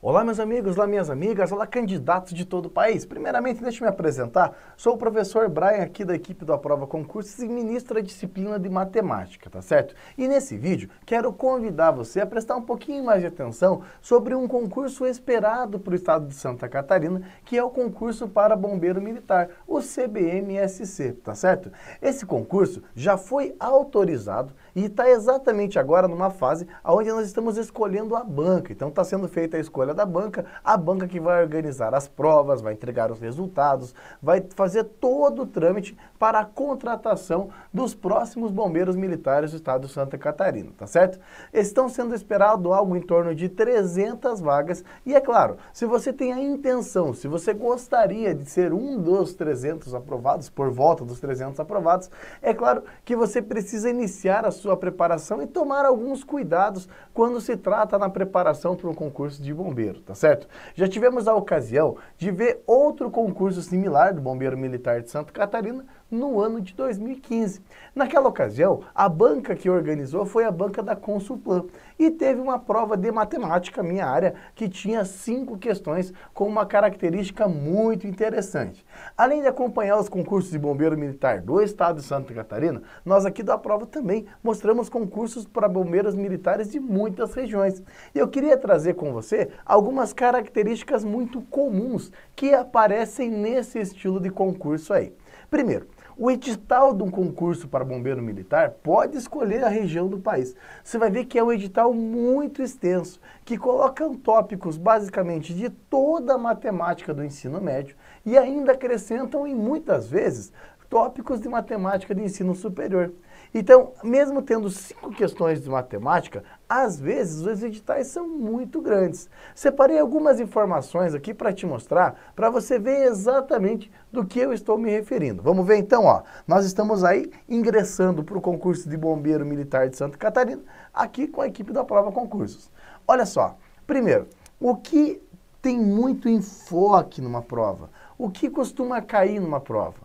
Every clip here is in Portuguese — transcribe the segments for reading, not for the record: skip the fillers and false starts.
Olá meus amigos, olá minhas amigas, olá candidatos de todo o país. Primeiramente, deixa eu me apresentar. Sou o professor Brian aqui da equipe do Aprova Concursos e ministro da disciplina de matemática, tá certo? E nesse vídeo, quero convidar você a prestar um pouquinho mais de atenção sobre um concurso esperado para o estado de Santa Catarina, que é o concurso para bombeiro militar, o CBMSC, tá certo? Esse concurso já foi autorizado e está exatamente agora numa fase onde nós estamos escolhendo a banca. Então está sendo feita a escolha da banca, a banca que vai organizar as provas, vai entregar os resultados, vai fazer todo o trâmite para a contratação dos próximos bombeiros militares do estado de Santa Catarina, tá certo? Estão sendo esperado algo em torno de 300 vagas e é claro, se você tem a intenção, se você gostaria de ser um dos 300 aprovados, por volta dos 300 aprovados, é claro que você precisa iniciar a sua preparação e tomar alguns cuidados quando se trata na preparação para um concurso de bombeiro, tá certo? Já tivemos a ocasião de ver outro concurso similar do Bombeiro Militar de Santa Catarina no ano de 2015. Naquela ocasião, a banca que organizou foi a banca da Consulplan e teve uma prova de matemática, minha área, que tinha 5 questões com uma característica muito interessante. Além de acompanhar os concursos de bombeiro militar do estado de Santa Catarina, nós aqui da Aprova também mostramos concursos para bombeiros militares de muitas regiões. E eu queria trazer com você algumas características muito comuns que aparecem nesse estilo de concurso aí. Primeiro, o edital de um concurso para bombeiro militar pode escolher a região do país. Você vai ver que é um edital muito extenso, que coloca tópicos basicamente de toda a matemática do ensino médio e ainda acrescentam, em muitas vezes, tópicos de matemática de ensino superior. Então, mesmo tendo 5 questões de matemática, às vezes os editais são muito grandes. Separei algumas informações aqui para te mostrar, para você ver exatamente do que eu estou me referindo. Vamos ver então, ó. Nós estamos aí ingressando para o concurso de bombeiro militar de Santa Catarina, aqui com a equipe da Aprova Concursos. Olha só, primeiro, o que tem muito enfoque numa prova? O que costuma cair numa prova?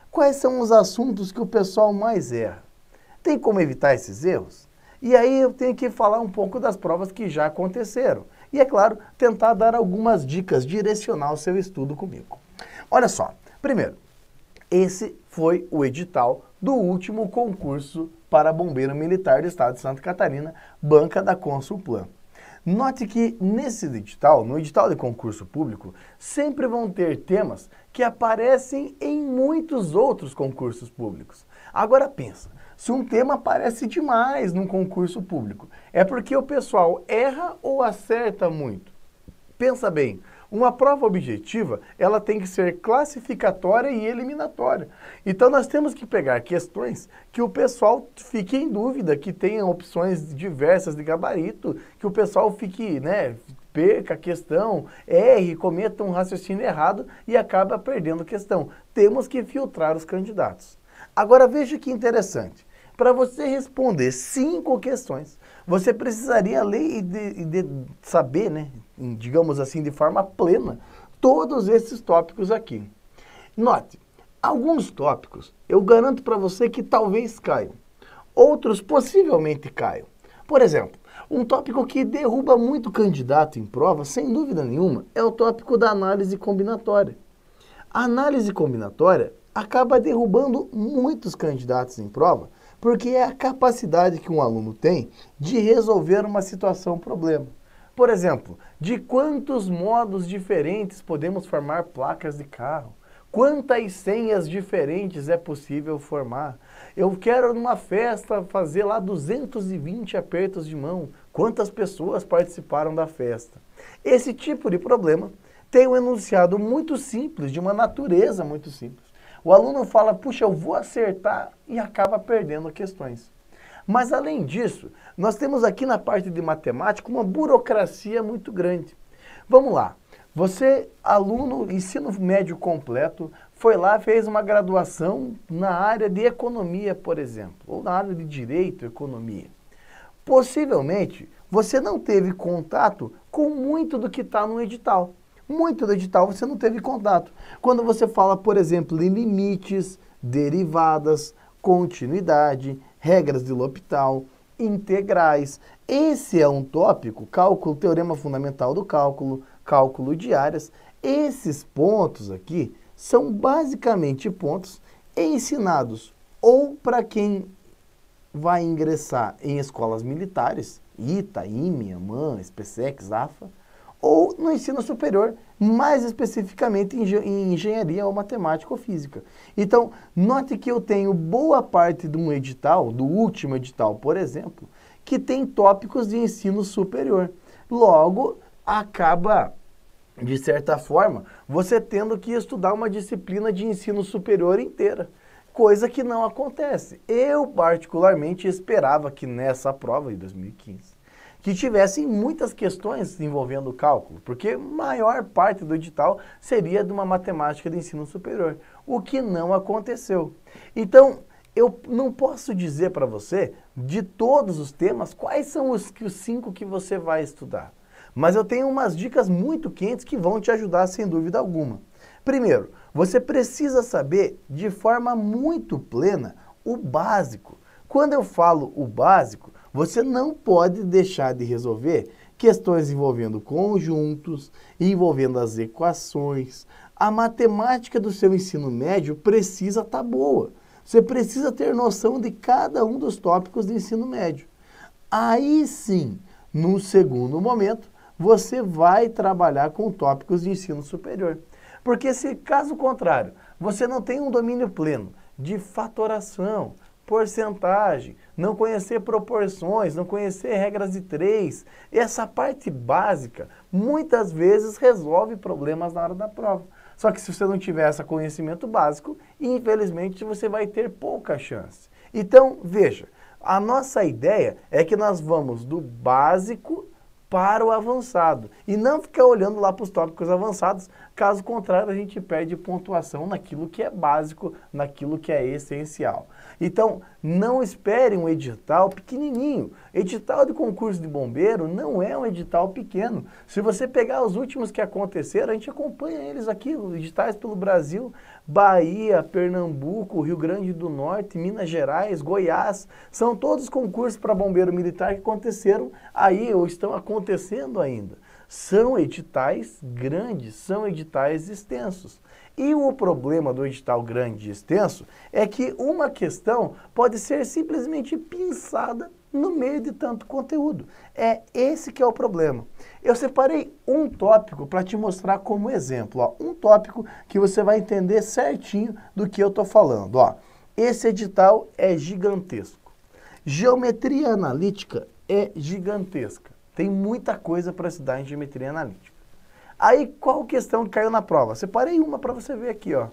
Quais são os assuntos que o pessoal mais erra? Tem como evitar esses erros? E aí eu tenho que falar um pouco das provas que já aconteceram. E é claro, tentar dar algumas dicas, direcionar o seu estudo comigo. Olha só, primeiro, esse foi o edital do último concurso para bombeiro militar do estado de Santa Catarina, banca da Consulplan. Note que nesse edital, no edital de concurso público, sempre vão ter temas que aparecem em muitos outros concursos públicos. Agora pensa, se um tema aparece demais num concurso público, é porque o pessoal erra ou acerta muito? Pensa bem, uma prova objetiva, ela tem que ser classificatória e eliminatória. Então nós temos que pegar questões que o pessoal fique em dúvida, que tenham opções diversas de gabarito, que o pessoal fique, perca a questão, erre, cometa um raciocínio errado e acaba perdendo a questão. Temos que filtrar os candidatos. Agora veja que interessante. Para você responder 5 questões, você precisaria ler e saber, digamos assim, de forma plena, todos esses tópicos aqui. Note, alguns tópicos eu garanto para você que talvez caiam, outros possivelmente caiam. Por exemplo, um tópico que derruba muito candidato em prova, sem dúvida nenhuma, é o tópico da análise combinatória. A análise combinatória acaba derrubando muitos candidatos em prova, porque é a capacidade que um aluno tem de resolver uma situação problema. Por exemplo, de quantos modos diferentes podemos formar placas de carro? Quantas senhas diferentes é possível formar? Eu quero numa festa fazer lá 220 apertos de mão. Quantas pessoas participaram da festa? Esse tipo de problema tem um enunciado muito simples, de uma natureza muito simples. O aluno fala, puxa, eu vou acertar e acaba perdendo questões. Mas além disso, nós temos aqui na parte de matemática uma burocracia muito grande. Vamos lá, você, aluno, ensino médio completo, foi lá, fez uma graduação na área de economia, por exemplo, ou na área de direito, economia. Possivelmente, você não teve contato com muito do que está no edital. Muito do edital você não teve contato. Quando você fala, por exemplo, em limites, derivadas, continuidade, regras de L'Hopital, integrais. Esse é um tópico, cálculo, teorema fundamental do cálculo, cálculo de áreas. Esses pontos aqui são basicamente pontos ensinados ou para quem vai ingressar em escolas militares, ITA, IME, AMAN, SPSEC, ZAFA, ou no ensino superior, mais especificamente em engenharia ou matemática ou física. Então, note que eu tenho boa parte de um edital, do último edital, por exemplo, que tem tópicos de ensino superior. Logo, acaba, de certa forma, você tendo que estudar uma disciplina de ensino superior inteira, coisa que não acontece. Eu, particularmente, esperava que nessa prova de 2015, que tivessem muitas questões envolvendo cálculo, porque maior parte do edital seria de uma matemática de ensino superior, o que não aconteceu. Então, eu não posso dizer para você, de todos os temas, quais são os 5 que você vai estudar. Mas eu tenho umas dicas muito quentes que vão te ajudar sem dúvida alguma. Primeiro, você precisa saber de forma muito plena o básico. Quando eu falo o básico, você não pode deixar de resolver questões envolvendo conjuntos, envolvendo as equações. A matemática do seu ensino médio precisa estar boa. Você precisa ter noção de cada um dos tópicos do ensino médio. Aí sim, num segundo momento, você vai trabalhar com tópicos de ensino superior. Porque se, caso contrário, você não tem um domínio pleno de fatoração, porcentagem, não conhecer proporções, não conhecer regras de 3, essa parte básica muitas vezes resolve problemas na hora da prova. Só que se você não tiver esse conhecimento básico, infelizmente você vai ter pouca chance. Então, veja, a nossa ideia é que nós vamos do básico para o avançado e não ficar olhando lá para os tópicos avançados, caso contrário a gente perde pontuação naquilo que é básico, naquilo que é essencial. Então, não espere um edital pequenininho. Edital de concurso de bombeiro não é um edital pequeno. Se você pegar os últimos que aconteceram, a gente acompanha eles aqui, editais pelo Brasil, Bahia, Pernambuco, Rio Grande do Norte, Minas Gerais, Goiás, são todos concursos para bombeiro militar que aconteceram aí ou estão acontecendo ainda. São editais grandes, são editais extensos. E o problema do edital grande e extenso é que uma questão pode ser simplesmente pinçada no meio de tanto conteúdo. É esse que é o problema. Eu separei um tópico para te mostrar como exemplo. Ó, um tópico que você vai entender certinho do que eu estou falando. Ó, esse edital é gigantesco. Geometria analítica é gigantesca. Tem muita coisa para estudar em geometria analítica. Aí, qual questão que caiu na prova? Separei uma para você ver aqui, ó.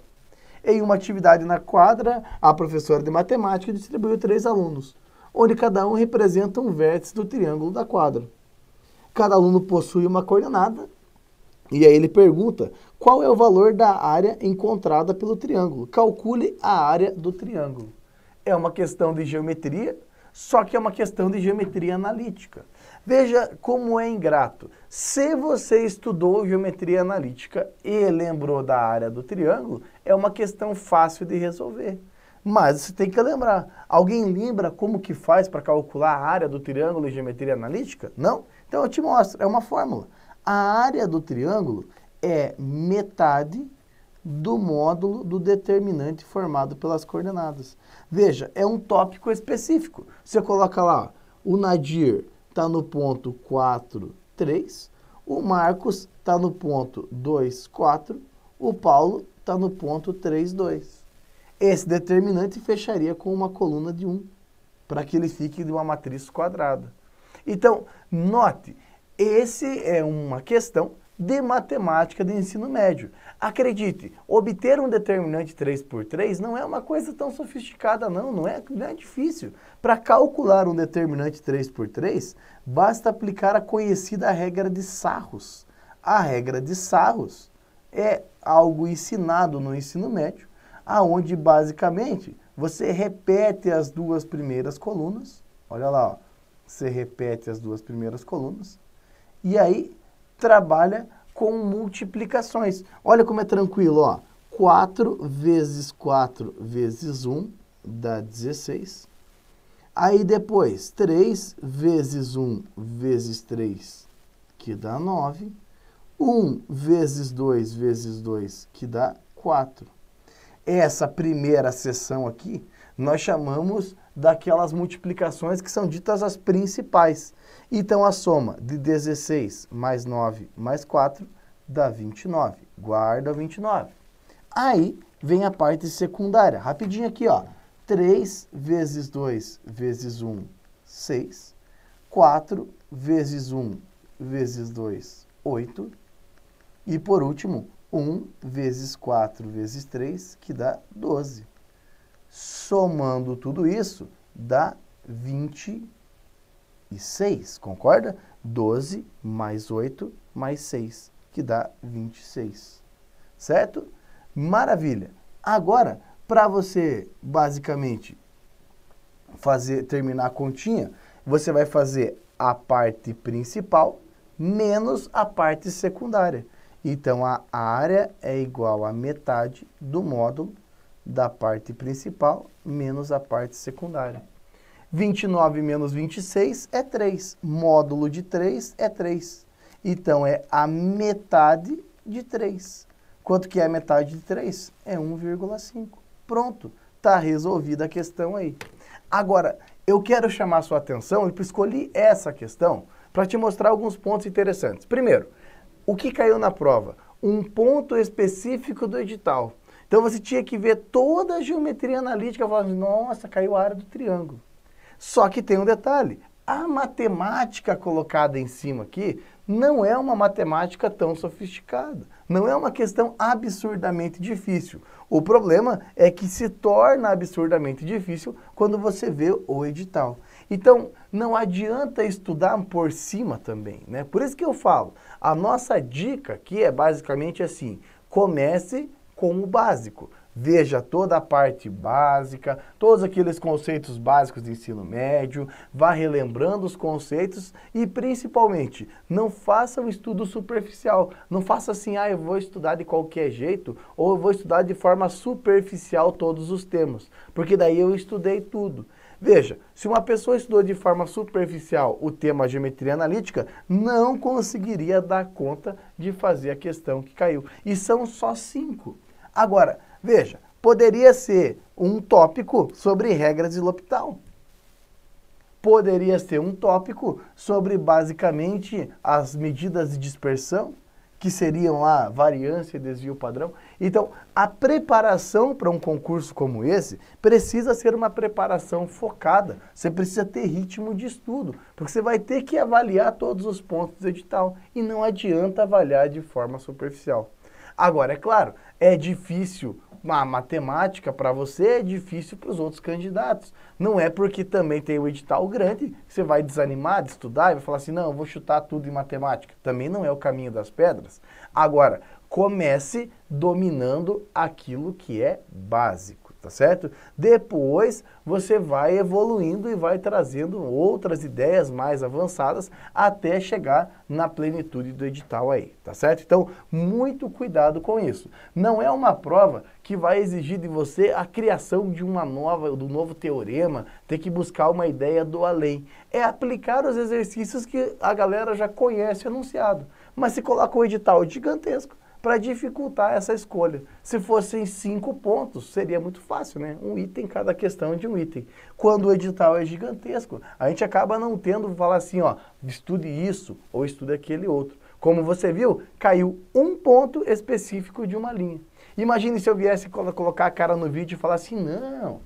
Em uma atividade na quadra, a professora de matemática distribuiu 3 alunos, onde cada um representa um vértice do triângulo da quadra. Cada aluno possui uma coordenada, e aí ele pergunta qual é o valor da área encontrada pelo triângulo. Calcule a área do triângulo. É uma questão de geometria, só que é uma questão de geometria analítica. Veja como é ingrato. Se você estudou geometria analítica e lembrou da área do triângulo, é uma questão fácil de resolver. Mas você tem que lembrar. Alguém lembra como que faz para calcular a área do triângulo em geometria analítica? Não? Então eu te mostro. É uma fórmula. A área do triângulo é metade do módulo do determinante formado pelas coordenadas. Veja, é um tópico específico. Você coloca lá, o Nadir está no ponto 4, 3, o Marcos está no ponto 2, 4, o Paulo está no ponto 3, 2. Esse determinante fecharia com uma coluna de 1, para que ele fique de uma matriz quadrada. Então, note, esse é uma questão de matemática de ensino médio. Acredite, obter um determinante 3 por 3 não é uma coisa tão sofisticada não é difícil. Para calcular um determinante 3 por 3, basta aplicar a conhecida regra de Sarros. A regra de Sarros é algo ensinado no ensino médio, aonde basicamente você repete as 2 primeiras colunas, olha lá, ó, você repete as 2 primeiras colunas, e aí trabalha com multiplicações. Olha como é tranquilo, ó. 4 vezes 4 vezes 1 dá 16. Aí depois, 3 vezes 1 vezes 3, que dá 9. 1 vezes 2 vezes 2, que dá 4. Essa primeira seção aqui, nós chamamos daquelas multiplicações que são ditas as principais. Então, a soma de 16 mais 9 mais 4 dá 29. Guarda 29. Aí vem a parte secundária. Rapidinho aqui, ó. 3 vezes 2 vezes 1, 6. 4 vezes 1 vezes 2, 8. E por último, 1 vezes 4 vezes 3, que dá 12. Somando tudo isso, dá 26, concorda? 12 mais 8 mais 6, que dá 26, certo? Maravilha! Agora, para você, basicamente, terminar a continha, você vai fazer a parte principal menos a parte secundária. Então, a área é igual a metade do módulo da parte principal menos a parte secundária. 29 menos 26 é 3. Módulo de 3 é 3. Então, é a metade de 3. Quanto que é a metade de 3? É 1,5. Pronto, está resolvida a questão aí. Agora, eu quero chamar a sua atenção e escolhi essa questão para te mostrar alguns pontos interessantes. Primeiro, o que caiu na prova? Um ponto específico do edital. Então você tinha que ver toda a geometria analítica e falar, nossa, caiu a área do triângulo. Só que tem um detalhe, a matemática colocada em cima aqui não é uma matemática tão sofisticada. Não é uma questão absurdamente difícil. O problema é que se torna absurdamente difícil quando você vê o edital. Então, não adianta estudar por cima também, né? Por isso que eu falo, a nossa dica aqui é basicamente assim, comece com o básico. Veja toda a parte básica, todos aqueles conceitos básicos de ensino médio, vá relembrando os conceitos e, principalmente, não faça um estudo superficial. Não faça assim, eu vou estudar de qualquer jeito ou eu vou estudar de forma superficial todos os temas, porque daí eu estudei tudo. Veja, se uma pessoa estudou de forma superficial o tema geometria analítica, não conseguiria dar conta de fazer a questão que caiu. E são só 5. Agora, veja, poderia ser um tópico sobre regras de L'Hopital. Poderia ser um tópico sobre, basicamente, as medidas de dispersão, que seriam lá variância e desvio padrão. Então, a preparação para um concurso como esse precisa ser uma preparação focada. Você precisa ter ritmo de estudo, porque você vai ter que avaliar todos os pontos do edital e não adianta avaliar de forma superficial. Agora, é claro, é difícil a matemática para você, é difícil para os outros candidatos. Não é porque também tem o edital grande que você vai desanimar de estudar e vai falar assim, não, eu vou chutar tudo em matemática. Também não é o caminho das pedras. Agora, comece dominando aquilo que é básico, tá certo? Depois você vai evoluindo e vai trazendo outras ideias mais avançadas até chegar na plenitude do edital aí, tá certo? Então, muito cuidado com isso. Não é uma prova que vai exigir de você a criação de do novo teorema, ter que buscar uma ideia do além. É aplicar os exercícios que a galera já conhece anunciado. Mas se coloca um edital gigantesco para dificultar essa escolha. Se fossem 5 pontos, seria muito fácil, né? Um item cada questão de um item. Quando o edital é gigantesco, a gente acaba não tendo falar assim, ó, estude isso ou estude aquele outro. Como você viu, caiu um ponto específico de uma linha. Imagine se eu viesse colocar a cara no vídeo e falar assim, não,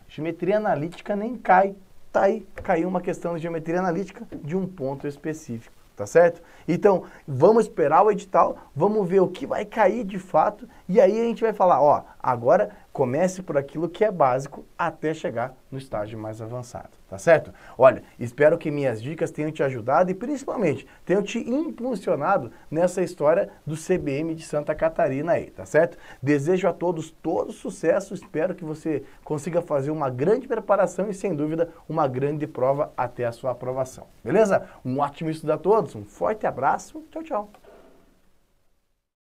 geometria analítica nem cai. Tá aí, caiu uma questão de geometria analítica de um ponto específico. Tá certo? Então, vamos esperar o edital, vamos ver o que vai cair de fato, e aí a gente vai falar, ó, agora comece por aquilo que é básico até chegar no estágio mais avançado, tá certo? Olha, espero que minhas dicas tenham te ajudado e principalmente tenham te impulsionado nessa história do CBM de Santa Catarina aí, tá certo? Desejo a todos todo sucesso, espero que você consiga fazer uma grande preparação e sem dúvida uma grande prova até a sua aprovação, beleza? Um ótimo estudo a todos, um forte abraço, tchau, tchau!